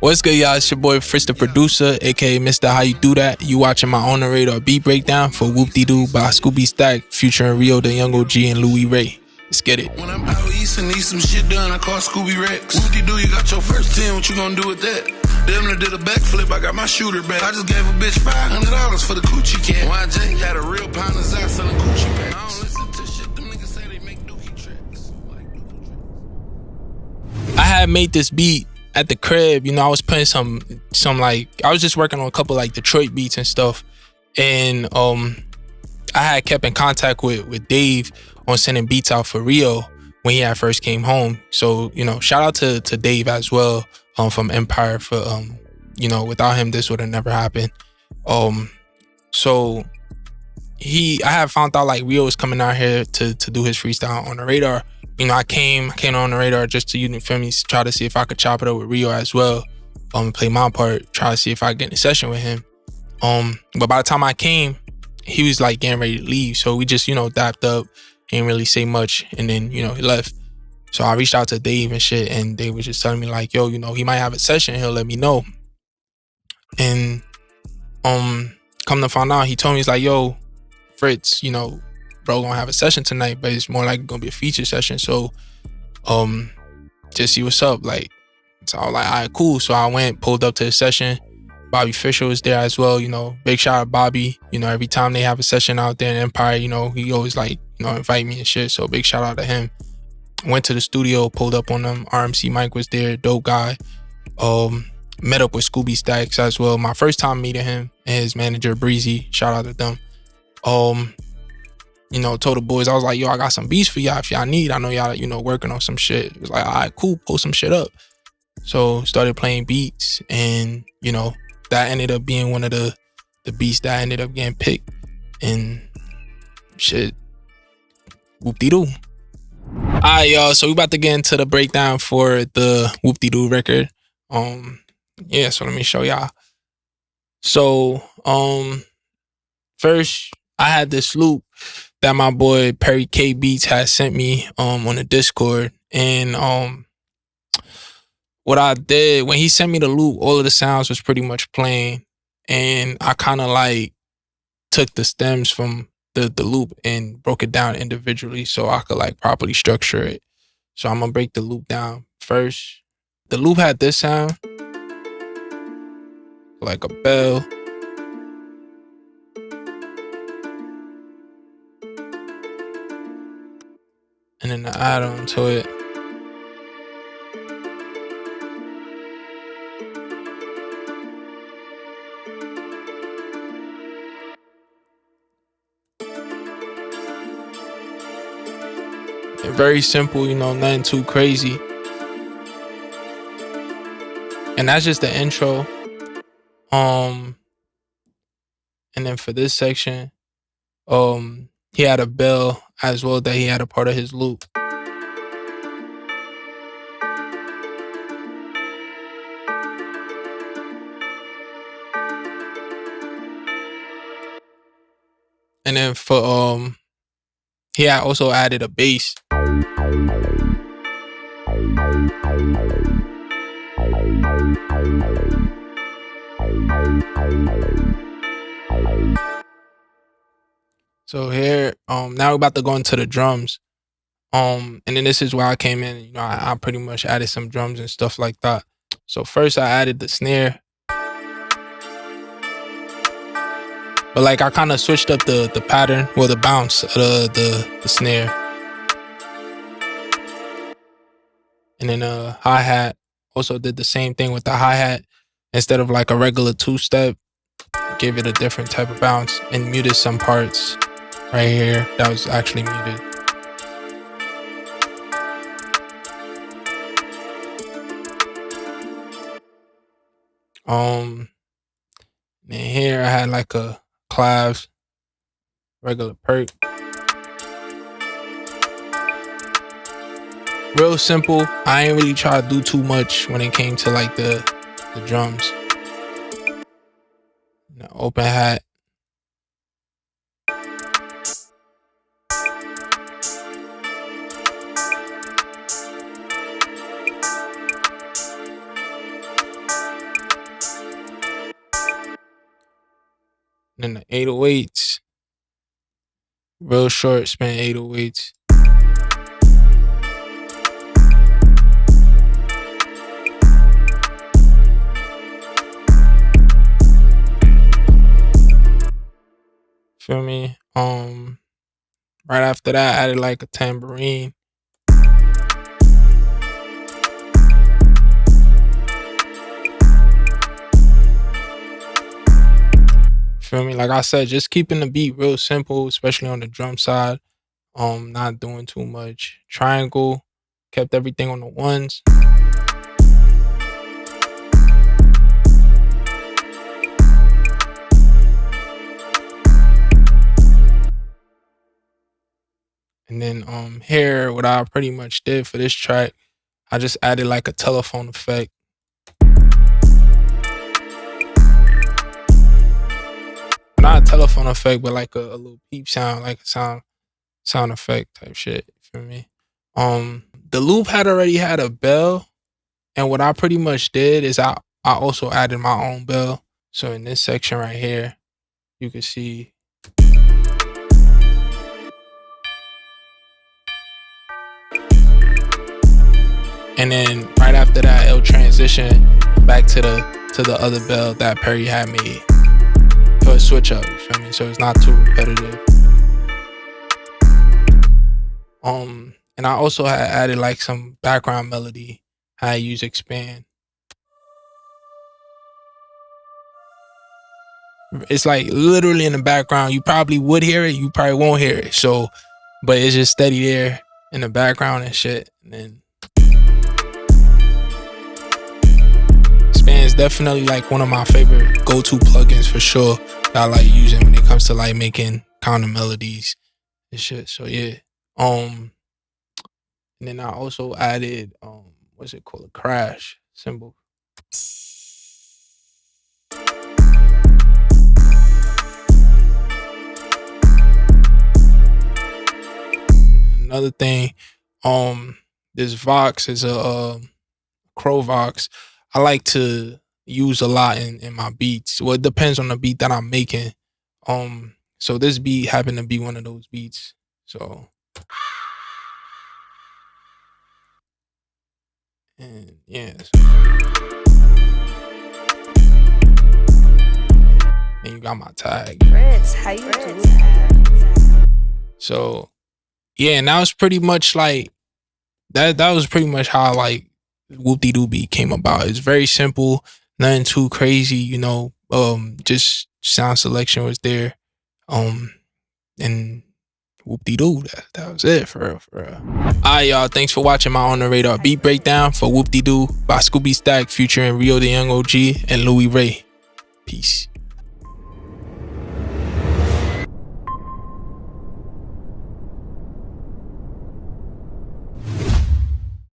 What's good, y'all? It's your boy Fritzthaproducer, aka Mr. How You Do That. You watching my On the Radar beat breakdown for Whoopty by Scooby Stackz, featuring Rio, the Young OG, and Louie Ray. Let's get it. When I'm out east and need some shit done, I call Scooby Rex. Whoopty, you got your first 10, what you gonna do with that? Them that did a backflip, I got my shooter back. I just gave a bitch $500 for the coochie cat. YJ had a real pound of Zach selling coochie packs. I don't listen to shit, them niggas say they make dookie tracks. I had made this beat at the crib, I was putting some like, I was just working on a couple like Detroit beats and stuff. And I had kept in contact with Dave on sending beats out for Rio when he had first came home. So, shout out to Dave as well, from Empire for, without him, this would have never happened. So I had found out like Rio was coming out here to do his freestyle on the radar. I came on the radar just to, feel me, try to see if I could chop it up with Rio as well, play my part, try to see if I could get in a session with him. But by the time I came, he was like getting ready to leave. So we just, dapped up, didn't really say much, and then, he left. So I reached out to Dave and shit, and Dave was just telling me like, yo, he might have a session, he'll let me know. And come to find out, he told me, he's like, yo, Fritz, bro gonna have a session tonight, but it's more like gonna be a feature session. So just see what's up. Like, so I was like, all right, cool. So I went, pulled up to the session. Bobby Fisher was there as well. Big shout out Bobby. Every time they have a session out there in Empire, he always like, invite me and shit. So big shout out to him. Went to the studio, pulled up on them. RMC Mike was there, dope guy. Met up with Scooby Stackz as well. My first time meeting him and his manager Breezy. Shout out to them. Told the boys, I was like, yo, I got some beats for y'all if y'all need. I know y'all, working on some shit. It was like, all right, cool, pull some shit up. So started playing beats, and, that ended up being one of the beats that ended up getting picked. And shit, whoop-de-doo. All right, y'all, so we about to get into the breakdown for the Whoopty record. Yeah, so let me show y'all. So, first, I had this loop that my boy Perry K Beats had sent me on the Discord. And what I did, when he sent me the loop, all of the sounds was pretty much playing. And I kind of like took the stems from the loop and broke it down individually so I could like properly structure it. So I'm gonna break the loop down first. The loop had this sound, like a bell. And then the add-on to it. And very simple, nothing too crazy. And that's just the intro. And then for this section, he had a bell as well that he had a part of his loop. And then for he had also added a bass. So here, now we're about to go into the drums. And then this is where I came in. I pretty much added some drums and stuff like that. So first I added the snare. But like I kind of switched up the pattern or the bounce of the snare. And then hi-hat, also did the same thing with the hi-hat. Instead of like a regular two-step, gave it a different type of bounce and muted some parts right here that was actually muted. And here I had like a claves, regular perk. Real simple. I ain't really try to do too much when it came to like the drums. The open hat. And then the 808s, real short spin 808s. Feel me? Right after that, I added like a tambourine. Feel me? Like I said, just keeping the beat real simple, especially on the drum side. Not doing too much. Triangle, kept everything on the ones. And then here, what I pretty much did for this track, I just added like a telephone effect. Not a telephone effect, but like a little peep sound, like a sound effect type shit. You feel me? The loop already had a bell, and what I pretty much did is I also added my own bell. So in this section right here, you can see. And then right after that, it'll transition back to the other bell that Perry had made. So a switch up, you feel me? So it's not too repetitive. And I also had added like some background melody. I use expand. It's like literally in the background. You probably would hear it, you probably won't hear it. So, but it's just steady there in the background and shit. And then Expand's definitely like one of my favorite go-to plugins for sure that I like using when it comes to like making counter melodies and shit. So yeah. And then I also added what's it called? A crash symbol. Another thing, this Vox is a Crow Vox. I like to use a lot in my beats. Well, it depends on the beat that I'm making. So this beat happened to be one of those beats. So, and yeah. And you got my tag. Fritz, how you do that? So, yeah, and that was pretty much like that was pretty much how like Whoopty Doobie came about. It's very simple, nothing too crazy, you know. Just sound selection was there. And Whoopty Doo, that was it for real. Alright, y'all, thanks for watching my On the Radar beat breakdown for Whoopty Doo by Scooby, Stackz featuring Rio the Young OG and Louie Ray. Peace.